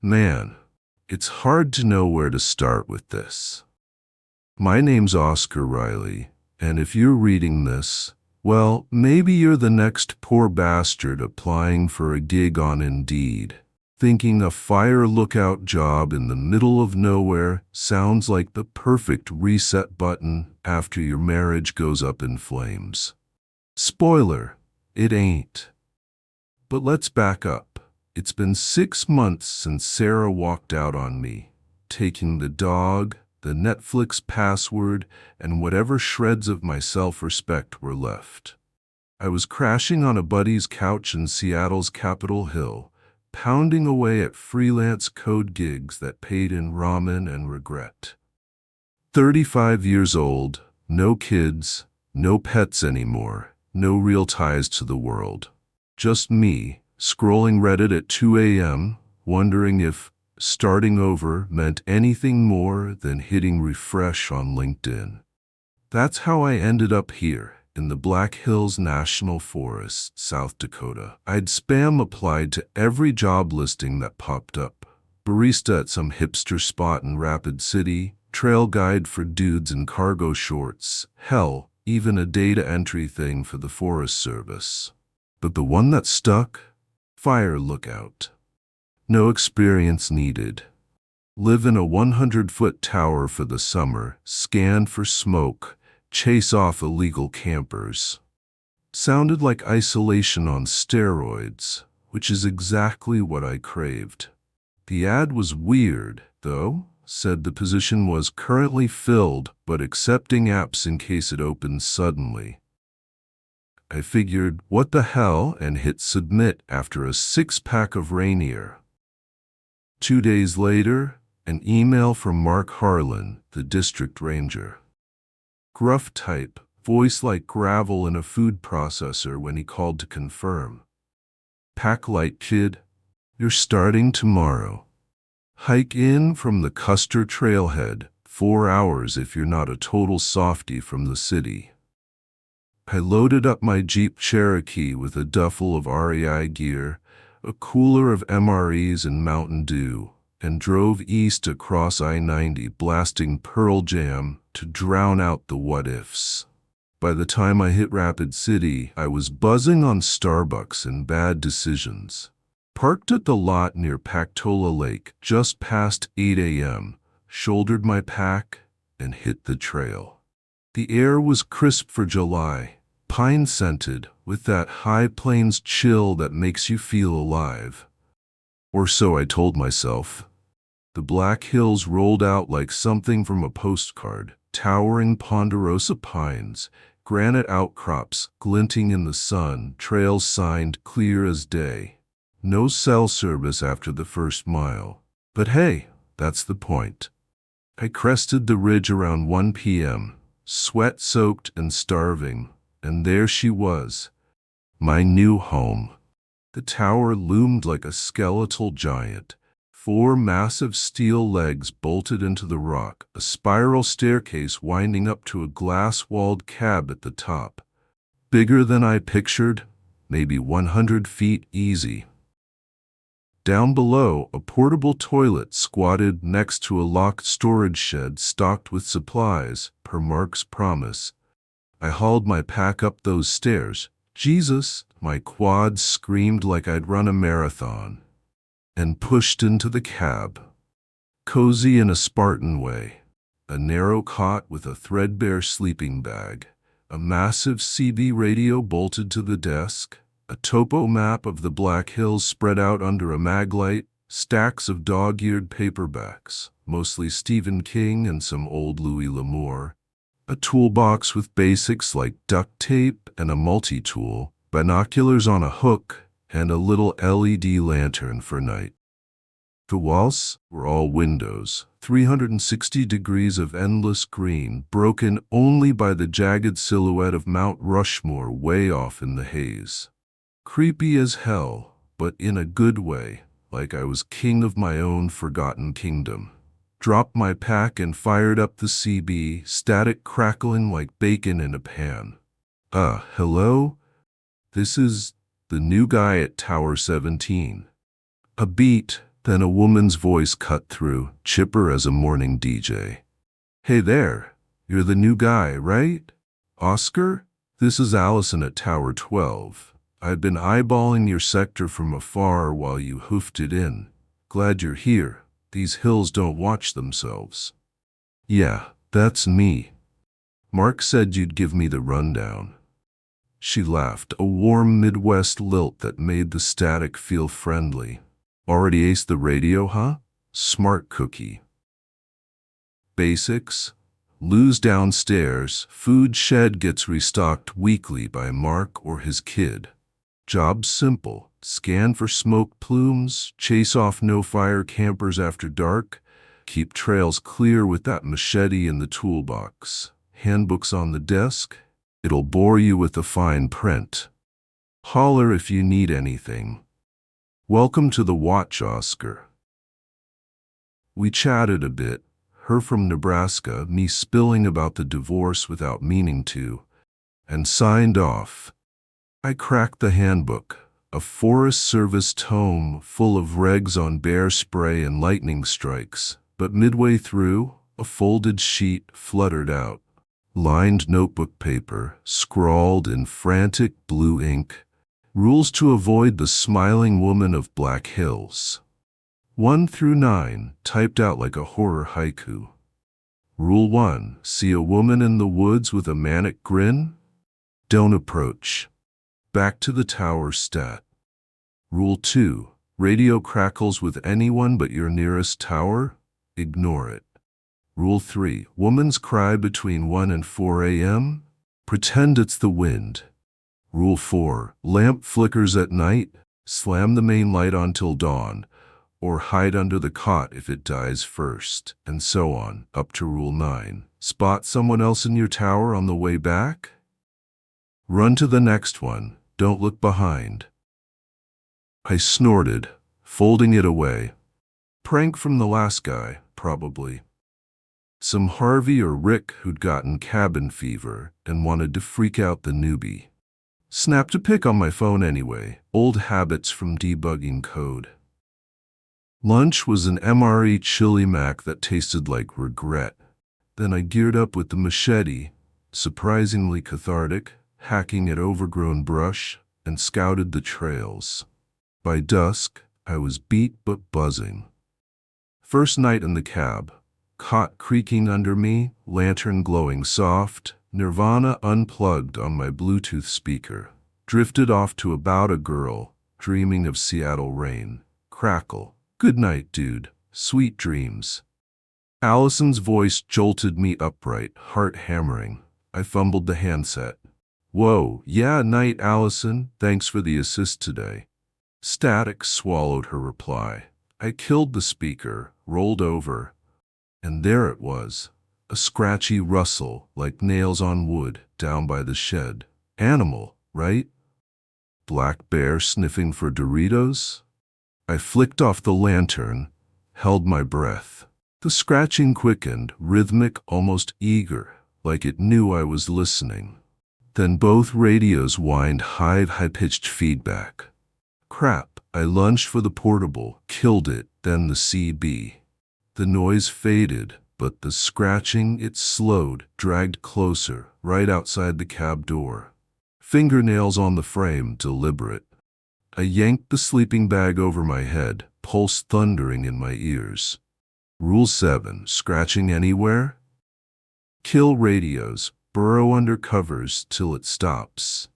Man, it's hard to know where to start with this. My name's Oscar Riley, and if you're reading this, well, maybe you're the next poor bastard applying for a gig on Indeed, thinking a fire lookout job in the middle of nowhere sounds like the perfect reset button after your marriage goes up in flames. Spoiler, it ain't. But let's back up. It's been 6 months since Sarah walked out on me, taking the dog, the Netflix password, and whatever shreds of my self-respect were left. I was crashing on a buddy's couch in Seattle's Capitol Hill, pounding away at freelance code gigs that paid in ramen and regret. 35 years old, no kids, no pets anymore, no real ties to the world. Just me, scrolling Reddit at 2 a.m., wondering if starting over meant anything more than hitting refresh on LinkedIn. That's how I ended up here, in the Black Hills National Forest, South Dakota. I'd spam applied to every job listing that popped up. Barista at some hipster spot in Rapid City, trail guide for dudes in cargo shorts, hell, even a data entry thing for the Forest Service. But the one that stuck? Fire lookout. No experience needed. Live in a 100-foot tower for the summer, scan for smoke, chase off illegal campers. Sounded like isolation on steroids, which is exactly what I craved. The ad was weird, though, said the position was currently filled but accepting apps in case it opens suddenly. I figured, what the hell, and hit submit after a 6-pack of Rainier. 2 days later, an email from Mark Harlan, the district ranger. Gruff type, voice like gravel in a food processor when he called to confirm. Pack light, kid. You're starting tomorrow. Hike in from the Custer Trailhead, 4 hours if you're not a total softie from the city. I loaded up my Jeep Cherokee with a duffel of REI gear, a cooler of MREs and Mountain Dew, and drove east across I-90 blasting Pearl Jam to drown out the what-ifs. By the time I hit Rapid City, I was buzzing on Starbucks and bad decisions. Parked at the lot near Pactola Lake just past 8 a.m., shouldered my pack, and hit the trail. The air was crisp for July, pine-scented, with that high plains chill that makes you feel alive. Or so I told myself. The Black Hills rolled out like something from a postcard, towering ponderosa pines, granite outcrops glinting in the sun, trails signed clear as day. No cell service after the first mile. But hey, that's the point. I crested the ridge around 1 p.m., sweat-soaked and starving, and there she was, my new home. The tower loomed like a skeletal giant, 4 massive steel legs bolted into the rock, a spiral staircase winding up to a glass-walled cab at the top. Bigger than I pictured, maybe 100 feet easy. Down below, a portable toilet squatted next to a locked storage shed stocked with supplies, per Mark's promise. I hauled my pack up those stairs. Jesus, my quads screamed like I'd run a marathon. And pushed into the cab. Cozy in a Spartan way. A narrow cot with a threadbare sleeping bag. A massive CB radio bolted to the desk. A topo map of the Black Hills spread out under a mag light. Stacks of dog-eared paperbacks, mostly Stephen King and some old Louis L'Amour. A toolbox with basics like duct tape and a multi-tool, binoculars on a hook, and a little LED lantern for night. The walls were all windows, 360 degrees of endless green, broken only by the jagged silhouette of Mount Rushmore way off in the haze. Creepy as hell, but in a good way, like I was king of my own forgotten kingdom. Dropped my pack and fired up the CB, static crackling like bacon in a pan. Hello? This is the new guy at Tower 17. A beat Then a woman's voice cut through, chipper as a morning DJ. "Hey there, you're the new guy, right? Oscar? This is Allison at Tower 12. I've been eyeballing your sector from afar while you hoofed it in. Glad you're here. These hills don't watch themselves." "Yeah, that's me. Mark said you'd give me the rundown." She laughed, a warm Midwest lilt that made the static feel friendly. "Already aced the radio, huh? Smart cookie." Basics. Lou's downstairs. Food shed gets restocked weekly by Mark or his kid. Job's simple. Scan for smoke plumes, chase off no-fire campers after dark, keep trails clear with that machete in the toolbox. Handbooks on the desk. It'll bore you with the fine print. Holler if you need anything. "Welcome to the watch, Oscar." We chatted a bit, her from Nebraska, me spilling about the divorce without meaning to, and signed off. I cracked the handbook, a Forest Service tome full of regs on bear spray and lightning strikes, but midway through, a folded sheet fluttered out. Lined notebook paper, scrawled in frantic blue ink, rules to avoid the smiling woman of Black Hills. 1 through 9, typed out like a horror haiku. Rule 1, see a woman in the woods with a manic grin? Don't approach. Back to the tower stat. Rule 2, radio crackles with anyone but your nearest tower? Ignore it. Rule 3, woman's cry between 1 and 4 a.m.? Pretend it's the wind. Rule 4, lamp flickers at night? Slam the main light on till dawn, or hide under the cot if it dies first, and so on, up to Rule 9. Spot someone else in your tower on the way back? Run to the next one, don't look behind. I snorted, folding it away. Prank from the last guy, probably. Some Harvey or Rick who'd gotten cabin fever and wanted to freak out the newbie. Snapped a pic on my phone anyway, old habits from debugging code. Lunch was an MRE chili mac that tasted like regret. Then I geared up with the machete, surprisingly cathartic, hacking at overgrown brush, and scouted the trails. By dusk, I was beat but buzzing. First night in the cab, cot creaking under me, lantern glowing soft, Nirvana unplugged on my Bluetooth speaker. Drifted off to About a Girl, dreaming of Seattle rain. Crackle. Good night, dude. Sweet dreams. Allison's voice jolted me upright, heart hammering. I fumbled the handset. Whoa, yeah, night, Allison. Thanks for the assist today. Static swallowed her reply. I killed the speaker, rolled over, and there it was. A scratchy rustle, like nails on wood, down by the shed. Animal, right? Black bear sniffing for Doritos? I flicked off the lantern, held my breath. The scratching quickened, rhythmic, almost eager, like it knew I was listening. Then both radios whined high-pitched feedback. Crap, I lunged for the portable, killed it, then the CB. The noise faded, but the scratching, it slowed, dragged closer, right outside the cab door. Fingernails on the frame, deliberate. I yanked the sleeping bag over my head, pulse thundering in my ears. Rule 7, scratching anywhere? Kill radios, burrow under covers till it stops.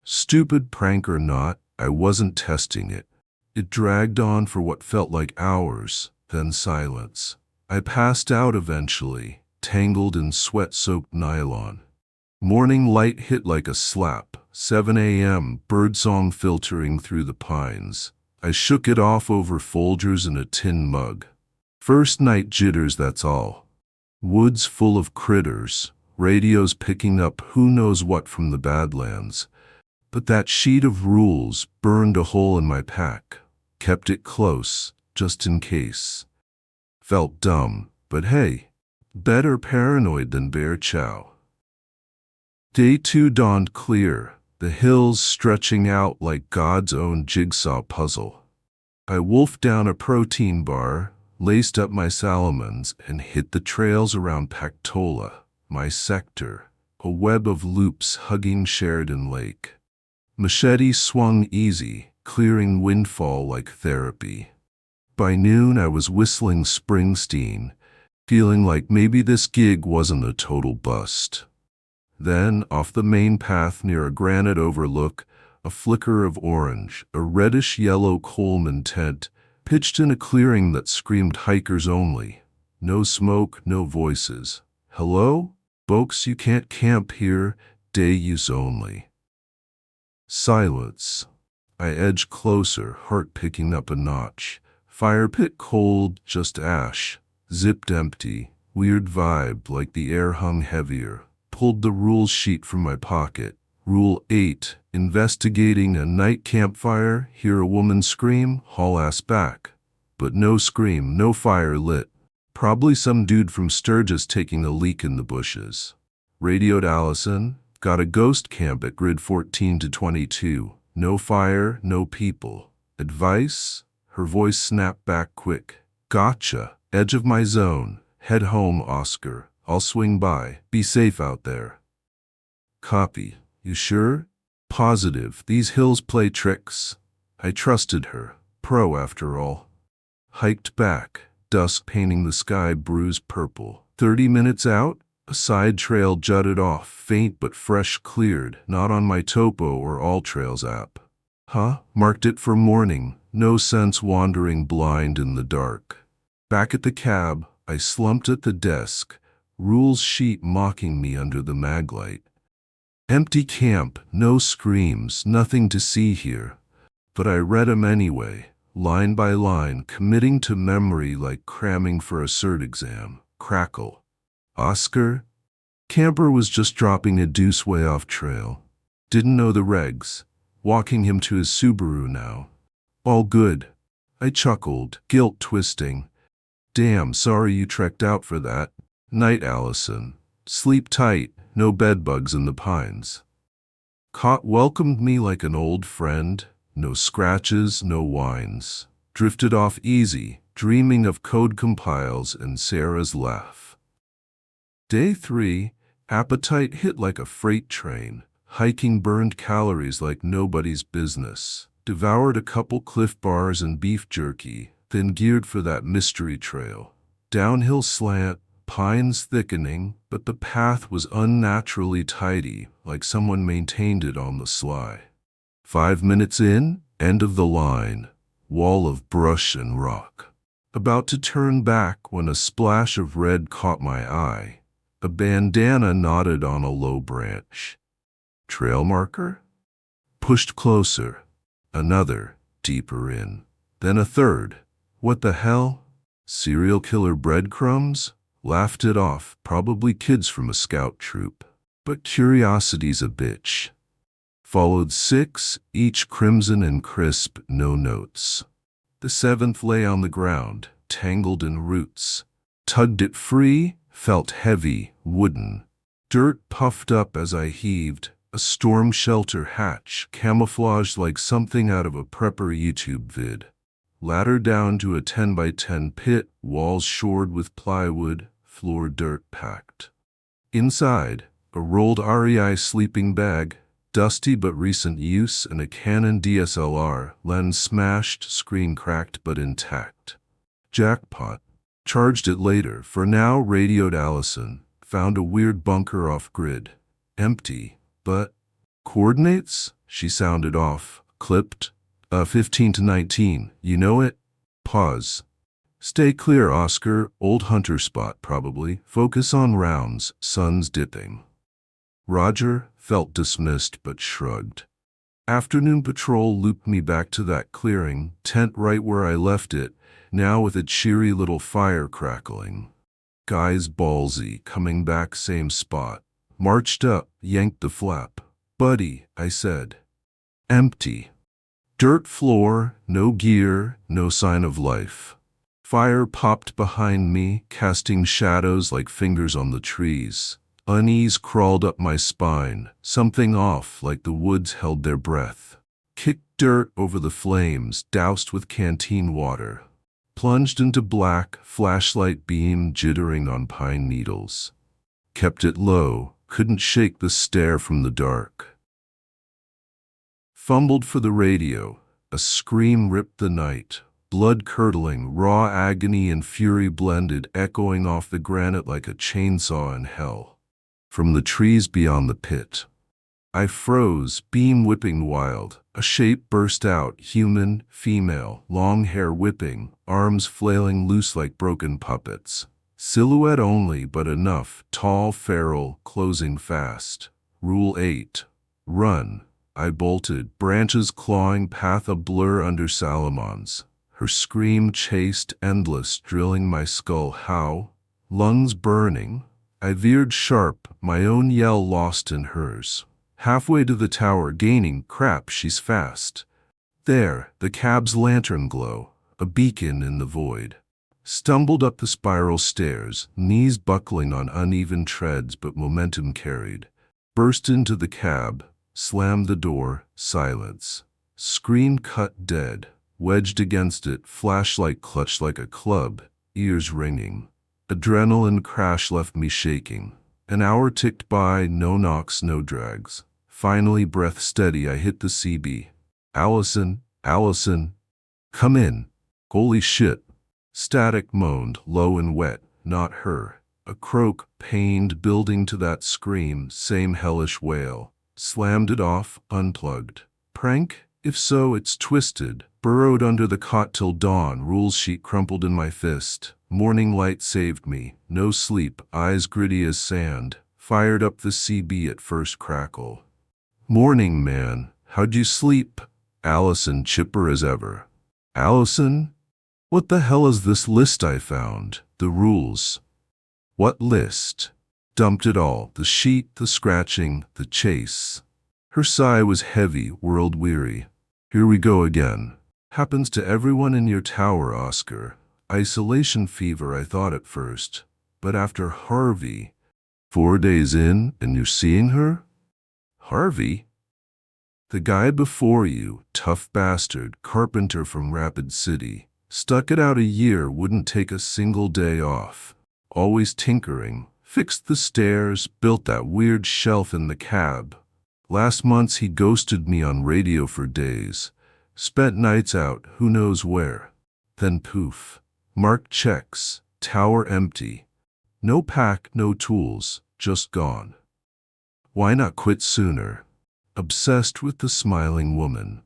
Stupid prank or not, I wasn't testing it. It dragged on for what felt like hours, then silence. I passed out eventually, tangled in sweat-soaked nylon. Morning light hit like a slap, 7 a.m., birdsong filtering through the pines. I shook it off over Folgers in a tin mug. First night jitters, that's all. Woods full of critters, radios picking up who knows what from the Badlands. But that sheet of rules burned a hole in my pack. Kept it close, just in case. Felt dumb, but hey, better paranoid than bear chow. Day 2 dawned clear, the hills stretching out like God's own jigsaw puzzle. I wolfed down a protein bar, laced up my Salomons, and hit the trails around Pactola, my sector, a web of loops hugging Sheridan Lake. Machete swung easy, clearing windfall like therapy. By noon I was whistling Springsteen, feeling like maybe this gig wasn't a total bust. Then, off the main path near a granite overlook, a flicker of orange, a reddish-yellow Coleman tent, pitched in a clearing that screamed hikers only. No smoke, no voices. Hello? Folks, you can't camp here, day use only. Silence. I edged closer, heart picking up a notch. Fire pit cold, just ash. Zipped empty. Weird vibe, like the air hung heavier. Pulled the rules sheet from my pocket. Rule 8. Investigating a night campfire, hear a woman scream, haul ass back. But no scream, no fire lit. Probably some dude from Sturgis taking a leak in the bushes. Radioed Allison, got a ghost camp at grid 14 to 22. No fire, no people. Advice? Her voice snapped back quick. Gotcha. Edge of my zone. Head home, Oscar. I'll swing by. Be safe out there. Copy. You sure? Positive. These hills play tricks. I trusted her. Pro after all. Hiked back. Dusk painting the sky bruised purple. 30 minutes out, a side trail jutted off, faint but fresh cleared, not on my Topo or All Trails app. Marked it for morning, no sense wandering blind in the dark. Back at the cab, I slumped at the desk, rules sheet mocking me under the maglight. Empty camp, no screams, nothing to see here. But I read 'em anyway, line by line, committing to memory like cramming for a cert exam. Crackle. Oscar? Camper was just dropping a deuce way off trail. Didn't know the regs. Walking him to his Subaru now. All good. I chuckled, guilt twisting. Damn, sorry you trekked out for that. Night, Allison. Sleep tight, no bedbugs in the pines. Cot welcomed me like an old friend. No scratches, no whines. Drifted off easy, dreaming of code compiles and Sarah's laugh. Day 3, appetite hit like a freight train. Hiking burned calories like nobody's business. Devoured a couple Cliff Bars and beef jerky, then geared for that mystery trail. Downhill slant, pines thickening, but the path was unnaturally tidy, like someone maintained it on the sly. 5 minutes in, end of the line, wall of brush and rock. About to turn back when a splash of red caught my eye. A bandana knotted on a low branch. Trail marker? Pushed closer. Another, deeper in. Then a third. What the hell? Serial killer breadcrumbs? Laughed it off, probably kids from a scout troop. But curiosity's a bitch. Followed 6, each crimson and crisp, no notes. The 7th lay on the ground, tangled in roots. Tugged it free, felt heavy, wooden. Dirt puffed up as I heaved, a storm shelter hatch, camouflaged like something out of a prepper YouTube vid. Ladder down to a 10 by 10 pit, walls shored with plywood, floor dirt packed. Inside, a rolled REI sleeping bag, dusty but recent use, and a Canon DSLR, lens smashed, screen cracked but intact. Jackpot. Charged it later. For now, radioed Allison. Found a weird bunker off-grid. Empty. But coordinates? She sounded off. Clipped. 15 to 19. You know it? Pause. Stay clear, Oscar. Old hunter spot, probably. Focus on rounds. Sun's dipping. Roger. Felt dismissed but shrugged. Afternoon patrol looped me back to that clearing, tent right where I left it, now with a cheery little fire crackling. Guys ballsy, coming back same spot. Marched up, yanked the flap. Buddy, I said. Empty. Dirt floor, no gear, no sign of life. Fire popped behind me, casting shadows like fingers on the trees. Unease crawled up my spine, something off like the woods held their breath. Kicked dirt over the flames, doused with canteen water. Plunged into black, flashlight beam jittering on pine needles. Kept it low, couldn't shake the stare from the dark. Fumbled for the radio. A scream ripped the night. Blood-curdling, raw agony and fury blended, echoing off the granite like a chainsaw in hell. From the trees beyond the pit. I froze, beam whipping wild. A shape burst out, human, female, long hair whipping, arms flailing loose like broken puppets. Silhouette only, but enough, tall, feral, closing fast. Rule 8. Run. I bolted, branches clawing, path a blur under Salomon's. Her scream chased, endless, drilling my skull. How? Lungs burning. I veered sharp, my own yell lost in hers. Halfway to the tower, gaining. Crap, she's fast. There, the cab's lantern glow, a beacon in the void. Stumbled up the spiral stairs, knees buckling on uneven treads, but momentum carried. Burst into the cab, slammed the door, silence. Screen cut dead. Wedged against it, flashlight clutched like a club, ears ringing. Adrenaline crash left me shaking. An hour ticked by, no knocks, no drags. Finally, breath steady, I hit the CB. Allison, Allison, come in. Holy shit. Static moaned, low and wet, not her. A croak, pained, building to that scream, same hellish wail. Slammed it off, unplugged. Prank? If so, it's twisted. Burrowed under the cot till dawn, rules sheet crumpled in my fist. Morning light saved me. No sleep, eyes gritty as sand. Fired up the CB at first crackle. Morning, man. How'd you sleep? Allison, chipper as ever. Allison? What the hell is this list I found? The rules. What list? Dumped it all. The sheet, the scratching, the chase. Her sigh was heavy, world-weary. Here we go again. Happens to everyone in your tower, Oscar. Isolation fever, I thought at first. But after Harvey. 4 days in, and you're seeing her? Harvey? The guy before you, tough bastard, carpenter from Rapid City. Stuck it out a year, wouldn't take a single day off. Always tinkering. Fixed the stairs, built that weird shelf in the cab. Last months he ghosted me on radio for days. Spent nights out, who knows where. Then poof. Marked checks, tower empty. No pack, no tools, just gone. Why not quit sooner? Obsessed with the smiling woman.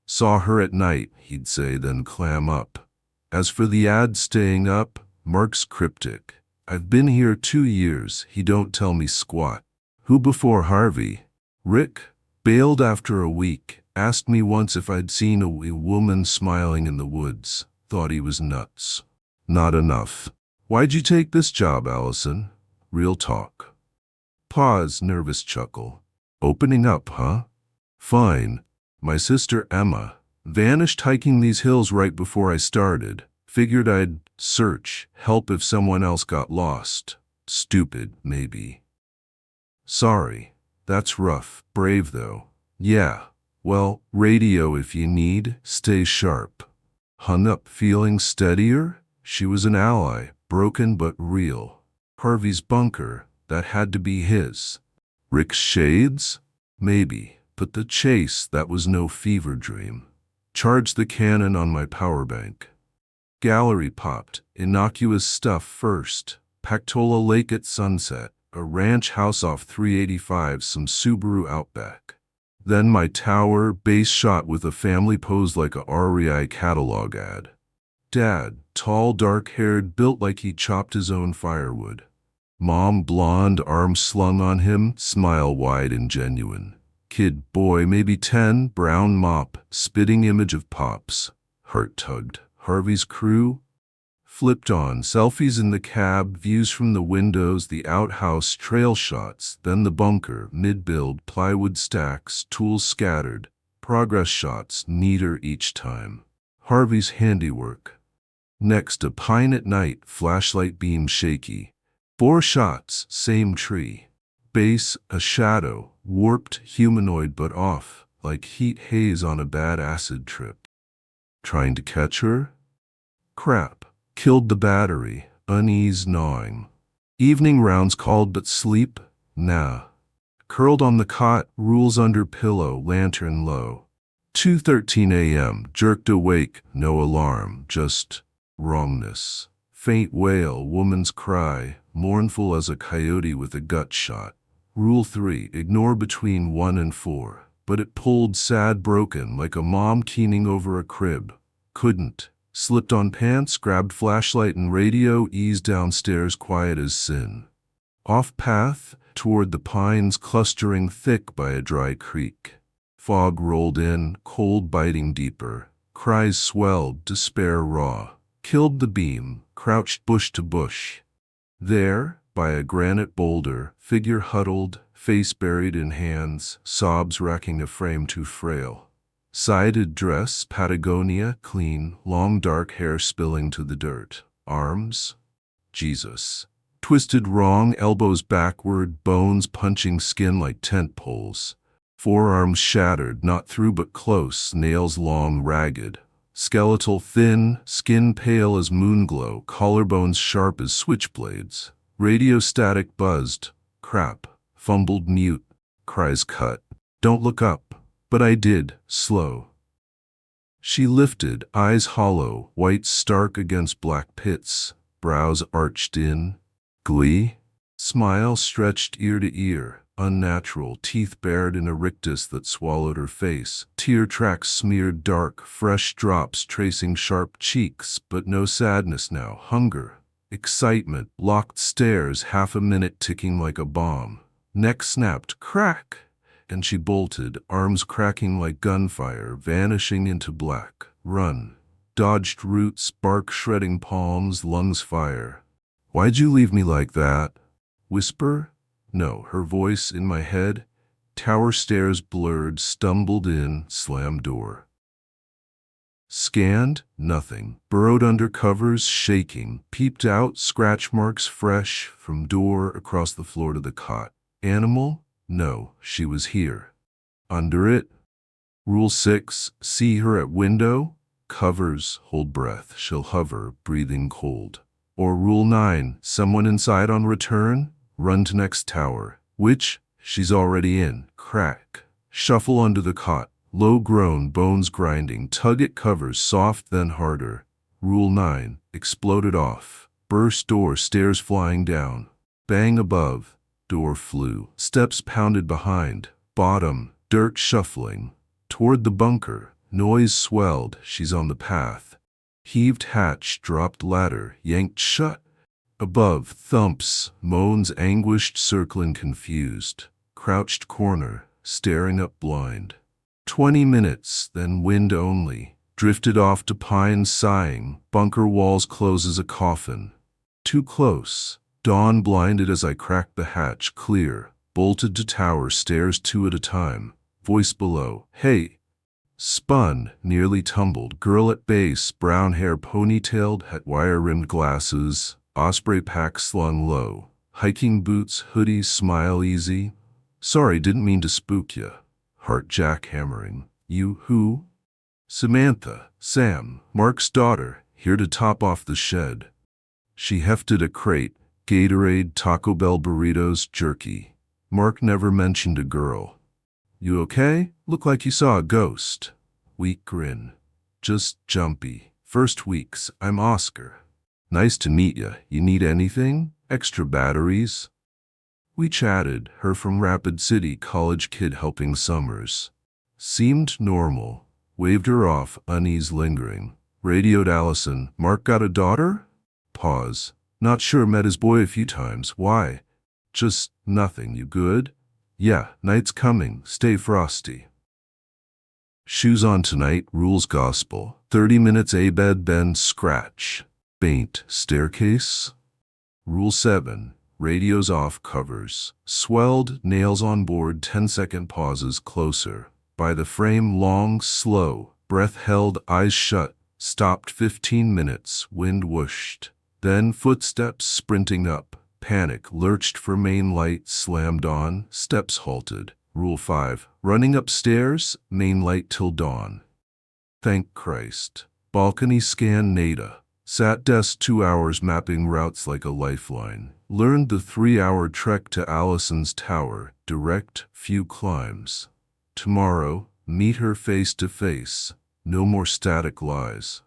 Saw her at night, he'd say, then clam up. As for the ad staying up, Mark's cryptic. I've been here 2 years, he don't tell me squat. Who before Harvey? Rick. Bailed after a week. Asked me once if I'd seen a woman smiling in the woods. Thought he was nuts. Not enough. Why'd you take this job, Allison? Real talk. Pause, nervous chuckle. Opening up, huh? Fine. My sister Emma. Vanished hiking these hills right before I started. Figured I'd search, help if someone else got lost. Stupid, maybe. Sorry. That's rough. Brave, though. Yeah. Well, radio if you need. Stay sharp. Hung up, feeling steadier? She was an ally, broken but real. Harvey's bunker, that had to be his. Rick's shades? Maybe. But the chase, that was no fever dream. Charged the cannon on my power bank. Gallery popped. Innocuous stuff first. Pactola Lake at sunset. A ranch house off 385, some Subaru Outback. Then my tower, base shot with a family pose like a REI catalog ad. Dad, tall, dark-haired, built like he chopped his own firewood. Mom, blonde, arms slung on him, smile wide and genuine. Kid, boy, maybe 10, brown mop, spitting image of Pops. Heart tugged. Harvey's crew? Flipped on, selfies in the cab, views from the windows, the outhouse, trail shots, then the bunker, mid-build, plywood stacks, tools scattered, progress shots, neater each time. Harvey's handiwork. Next, a pine at night, flashlight beam shaky. 4 shots, same tree. Base, a shadow, warped, humanoid but off, like heat haze on a bad acid trip. Trying to catch her? Crap. Killed the battery. Unease gnawing. Evening rounds called, but sleep? Nah. Curled on the cot, rules under pillow, lantern low. 2:13 a.m. Jerked awake, no alarm, just wrongness. Faint wail, woman's cry, mournful as a coyote with a gut shot. Rule 3, ignore between 1 and 4. But it pulled sad broken like a mom keening over a crib. Couldn't. Slipped on pants, grabbed flashlight and radio, eased downstairs quiet as sin. Off path, toward the pines clustering thick by a dry creek. Fog rolled in, cold biting deeper. Cries swelled, despair raw. Killed the beam, crouched bush to bush. There, by a granite boulder, figure huddled, face buried in hands, sobs racking a frame too frail. Sided dress, Patagonia, clean, long dark hair spilling to the dirt. Arms? Jesus. Twisted wrong, elbows backward, bones punching skin like tent poles. Forearms shattered, not through but close, nails long, ragged. Skeletal thin, skin pale as moonglow, collarbones sharp as switchblades. Radio static buzzed. Crap. Fumbled mute. Cries cut. Don't look up. But I did, slow. She lifted, eyes hollow, white stark against black pits, brows arched in. Glee? Smile stretched ear to ear, unnatural, teeth bared in a rictus that swallowed her face. Tear tracks smeared dark, fresh drops tracing sharp cheeks, but no sadness now, hunger. Excitement, locked stares, half a minute ticking like a bomb. Neck snapped, crack, and she bolted, arms cracking like gunfire, vanishing into black. Run. Dodged roots, bark shredding palms, lungs fire. Why'd you leave me like that? Whisper? No, her voice in my head. Tower stairs blurred, stumbled in, slammed door. Scanned, nothing. Burrowed under covers, shaking. Peeped out, scratch marks fresh, from door across the floor to the cot. Animal? No, she was here. Under it? Rule 6, see her at window? Covers, hold breath, she'll hover, breathing cold. Or Rule 9, someone inside on return? Run to next tower. Which? She's already in. Crack. Shuffle under the cot. Low groan, bones grinding, tug at covers, soft then harder. Rule 9, exploded off. Burst door, stairs flying down. Bang above. Door flew. Steps pounded behind. Bottom. Dirt shuffling. Toward the bunker. Noise swelled. She's on the path. Heaved hatch. Dropped ladder. Yanked shut. Above. Thumps. Moans anguished, circling confused. Crouched corner. Staring up blind. 20 minutes, then wind only. Drifted off to pines sighing. Bunker walls close as a coffin. Too close. Dawn blinded as I cracked the hatch, clear. Bolted to tower, stairs 2 at a time. Voice below, hey. Spun, nearly tumbled. Girl at base, brown hair ponytailed, had wire-rimmed glasses. Osprey pack slung low. Hiking boots, hoodie, smile easy. Sorry, didn't mean to spook ya. Heart jackhammering. You who? Samantha, Sam, Mark's daughter, here to top off the shed. She hefted a crate. Gatorade, Taco Bell burritos, jerky. Mark never mentioned a girl. You okay? Look like you saw a ghost. Weak grin. Just jumpy. First weeks, I'm Oscar. Nice to meet ya. You need anything? Extra batteries? We chatted, her from Rapid City, college kid helping summers. Seemed normal. Waved her off, unease lingering. Radioed Allison, Mark got a daughter? Pause. Not sure, met his boy a few times. Why? Just nothing. You good? Yeah, night's coming. Stay frosty. Shoes on tonight, rules gospel. 30 minutes a bed bend scratch. Faint staircase. Rule 7. Radios off, covers. Swelled, nails on board, 10-second pauses closer. By the frame long, slow. Breath held, eyes shut. Stopped 15 minutes, wind whooshed. Then footsteps sprinting up. Panic, lurched for main light, slammed on. Steps halted. Rule 5. Running upstairs, main light till dawn. Thank Christ. Balcony scan Nada. Sat desk 2 hours mapping routes like a lifeline. Learned the 3-hour trek to Allison's tower. Direct, few climbs. Tomorrow, meet her face to face. No more static lies.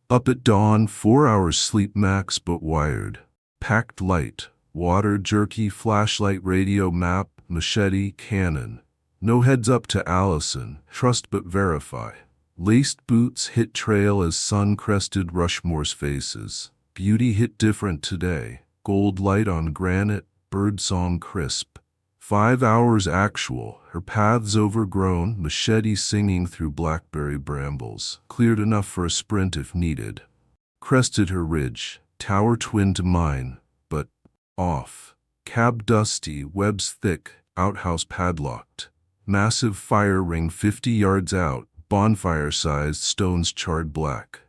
Up at dawn, 4 hours sleep max but wired. Packed light. Water, jerky, flashlight, radio, map, machete, cannon. No heads up to Allison. Trust but verify. Laced boots hit trail as sun crested Rushmore's faces. Beauty hit different today. Gold light on granite, birdsong crisp. 5 hours actual, her paths overgrown, machete singing through blackberry brambles. Cleared enough for a sprint if needed. Crested her ridge, tower twin to mine, but off. Cab dusty, webs thick, outhouse padlocked. Massive fire ring 50 yards out. Bonfire-sized stones charred black.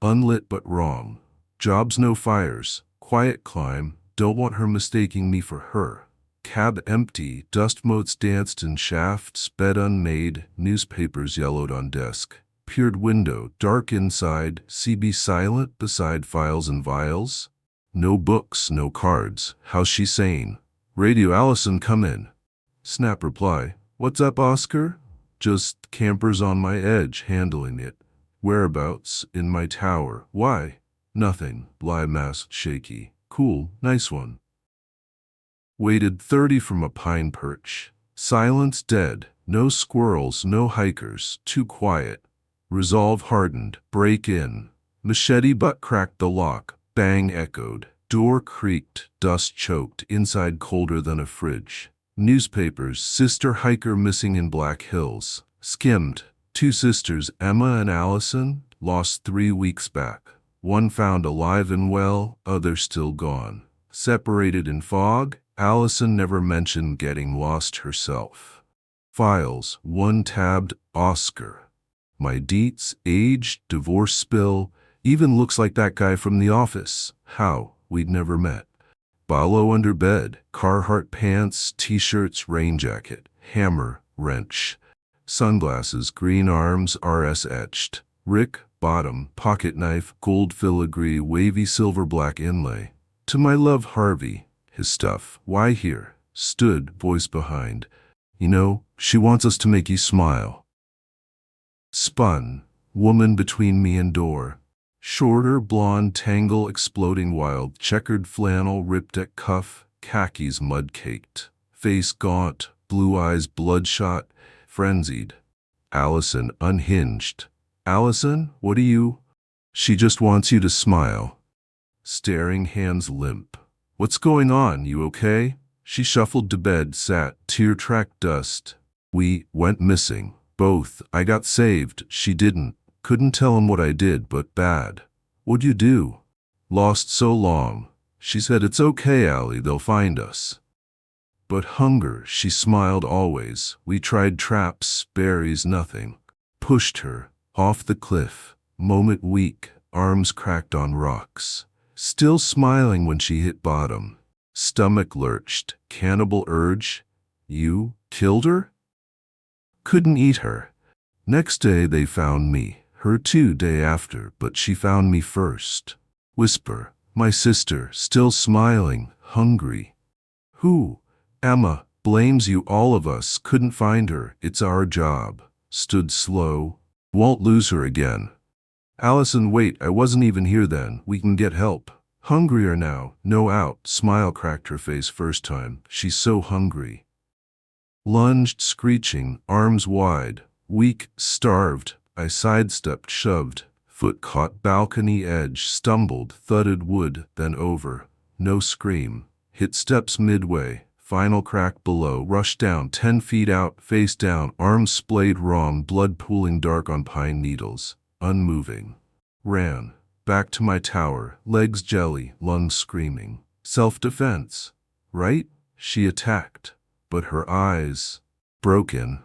Unlit but wrong. Jobs no fires. Quiet climb. Don't want her mistaking me for her. Cab empty. Dust motes danced in shafts. Bed unmade. Newspapers yellowed on desk. Peered window. Dark inside. CB silent beside files and vials. No books, no cards. How's she sane? Radio Allison, come in. Snap reply. What's up, Oscar? Just campers on my edge, handling it. Whereabouts? In my tower. Why? Nothing. Lie mask shaky. Cool, nice one. Waited 30 from a pine perch. Silence dead. No squirrels, no hikers. Too quiet. Resolve hardened. Break in. Machete butt cracked the lock. Bang echoed. Door creaked. Dust choked. Inside colder than a fridge. Newspapers, sister hiker missing in Black Hills. Skimmed. 2 sisters, Emma and Allison, lost 3 weeks back. One found alive and well, other still gone. Separated in fog, Allison never mentioned getting lost herself. Files, 1 tabbed, Oscar. My deets, age, divorce spill, even looks like that guy from the office. How? We'd never met. Balo under bed, Carhartt pants, t-shirts, rain jacket, hammer, wrench. Sunglasses, green arms, RS etched. Rick, bottom, pocket knife, gold filigree, wavy silver black inlay. To my love Harvey, his stuff. Why here? Stood, voice behind. You know, she wants us to make you smile. Spun, woman between me and door. Shorter, blonde, tangle, exploding wild, checkered flannel ripped at cuff, khakis mud-caked. Face gaunt, blue eyes bloodshot, frenzied. Allison unhinged. Allison, what are you? She just wants you to smile. Staring, hands limp. What's going on? You okay? She shuffled to bed, sat, tear-tracked dust. We went missing. Both. I got saved. She didn't. Couldn't tell him what I did, but bad. What'd you do? Lost so long. She said, it's okay, Allie, they'll find us. But hunger, she smiled always. We tried traps, berries, nothing. Pushed her, off the cliff. Moment weak, arms cracked on rocks. Still smiling when she hit bottom. Stomach lurched, cannibal urge. You killed her? Couldn't eat her. Next day they found me. Her too, day after, but she found me first. Whisper, my sister, still smiling, hungry. Who? Emma, blames you, all of us, couldn't find her, it's our job. Stood slow. Won't lose her again. Allison, wait, I wasn't even here then, we can get help. Hungrier now, no out, smile cracked her face first time, she's so hungry. Lunged, screeching, arms wide, weak, starved. I sidestepped, shoved, foot caught balcony edge, stumbled, thudded wood, then over. No scream. Hit steps midway, final crack below, rushed down 10 feet out, face down, arms splayed wrong, blood pooling dark on pine needles. Unmoving. Ran. Back to my tower, legs jelly, lungs screaming. Self-defense. Right? She attacked. But her eyes. Broken.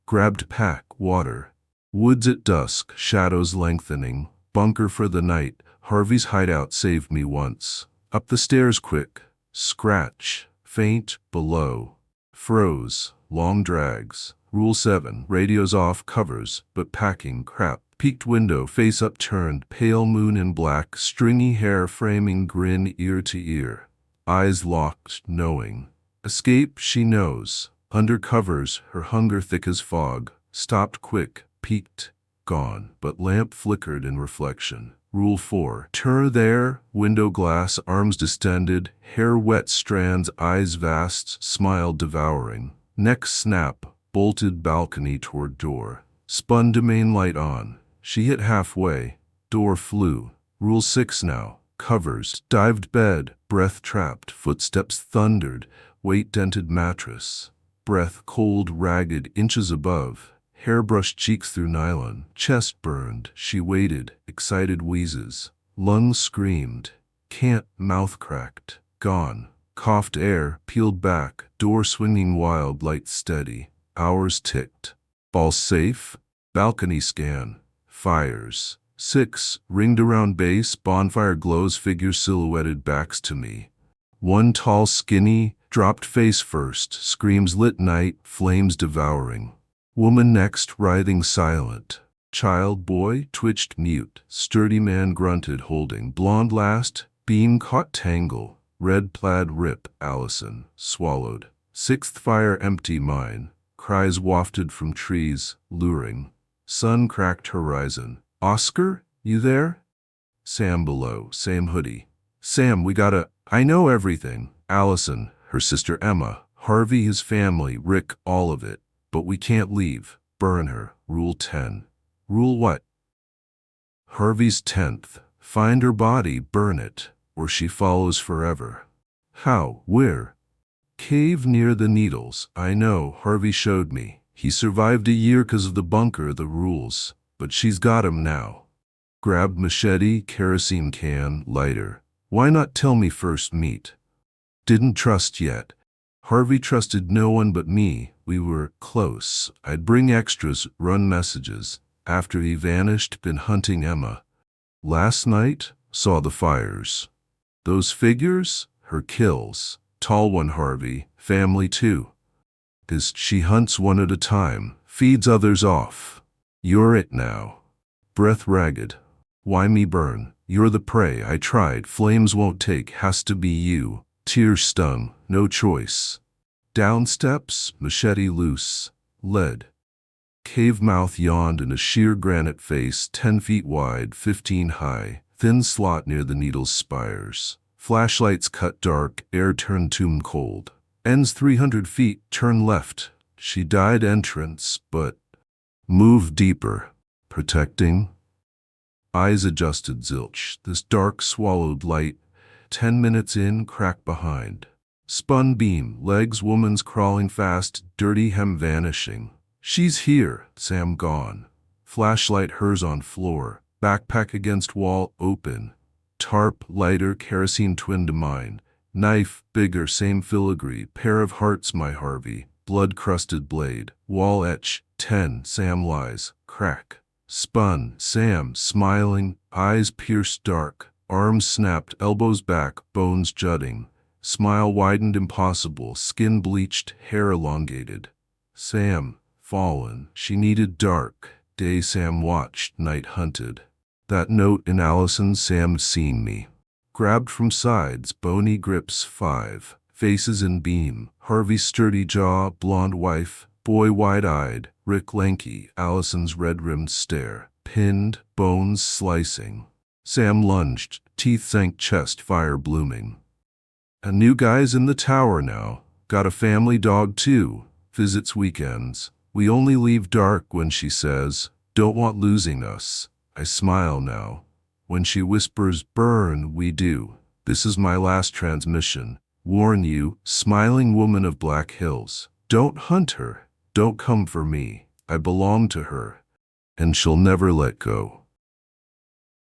Grabbed pack, water. Woods at dusk, shadows lengthening. Bunker for the night. Harvey's hideout saved me once. Up the stairs quick. Scratch. Faint. Below. Froze. long drags. Rule 7, radios off, covers, but packing crap. Peaked window, face upturned, pale moon in black, stringy hair framing grin ear to ear. Eyes locked, knowing. Escape, she knows. Under covers, her hunger thick as fog. Stopped quick, peaked, gone, but lamp flickered in reflection. Rule 4, tur there, window glass, arms distended, hair wet strands, eyes vast, smile devouring. Neck snap, bolted balcony toward door. Spun domain light on. She hit halfway. Door flew. Rule 6 now. Covers. Dived bed. Breath trapped. Footsteps thundered. Weight dented mattress. Breath cold, ragged, inches above. Hair brushed cheeks through nylon. Chest burned. She waited. Excited wheezes. Lungs screamed. Can't. Mouth cracked. Gone. Coughed air. Peeled back. Door swinging wild. Light steady. Hours ticked. Ball safe. Balcony scan. Fires. 6. Ringed around base. Bonfire glows. Figures silhouetted. Backs to me. One tall, skinny, dropped face first. Screams lit night. Flames devouring. Woman next, writhing silent. Child, boy, twitched mute. Sturdy man grunted, holding. Blonde last. Beam caught tangle. Red plaid rip. Allison. Swallowed. 6th fire empty mine. Cries wafted from trees. Luring. Sun cracked horizon. Oscar, you there? Sam below, same hoodie. Sam, we gotta. I know everything. Allison, her sister Emma, Harvey, his family, Rick, all of it. But we can't leave. Burn her. Rule 10. Rule what? Harvey's 10th. Find her body, burn it, or she follows forever. How? Where? Cave near the Needles. I know, Harvey showed me. He survived a year 'cause of the bunker, the rules. But she's got him now. Grabbed machete, kerosene can, lighter. Why not tell me first meet? Didn't trust yet. Harvey trusted no one but me. We were close. I'd bring extras, run messages. After he vanished, been hunting Emma. Last night, saw the fires. Those figures, her kills. Tall one Harvey, family too. 'Cause she hunts one at a time, feeds others off. You're it now. Breath ragged. Why me burn? You're the prey. I tried. Flames won't take. Has to be you. Tears stung. No choice. Down steps, machete loose. Lead. Cave mouth yawned in a sheer granite face, 10 feet wide, 15 high. Thin slot near the Needle's spires. Flashlights cut dark. Air turned tomb cold. Ends 300 feet. Turn left. She died entrance, but move deeper. Protecting. Eyes adjusted zilch. This dark swallowed light. 10 minutes in, crack behind. Spun beam, legs woman's crawling fast, dirty hem vanishing. She's here, Sam gone. Flashlight hers on floor. Backpack against wall, open. Tarp, lighter, kerosene twin to mine. Knife, bigger, same filigree. Pair of hearts, my Harvey. Blood-crusted blade. Wall etch. 10, Sam lies. Crack. Spun, Sam, smiling. Eyes pierced dark. Arms snapped, elbows back, bones jutting. Smile widened impossible. Skin bleached, hair elongated. Sam, fallen. She needed dark. Day Sam watched, night hunted. That note in Allison, Sam's seen me. Grabbed from sides, bony grips 5. Faces in beam. Harvey's sturdy jaw, blonde wife. Boy wide-eyed. Rick lanky. Allison's red-rimmed stare. Pinned, bones slicing. Sam lunged. Teeth sank chest, fire blooming. A new guy's in the tower now. Got a family dog too. Visits weekends. We only leave dark when she says, don't want losing us. I smile now. When she whispers, burn, we do. This is my last transmission. Warn you, smiling woman of Black Hills. Don't hunt her. Don't come for me. I belong to her. And she'll never let go.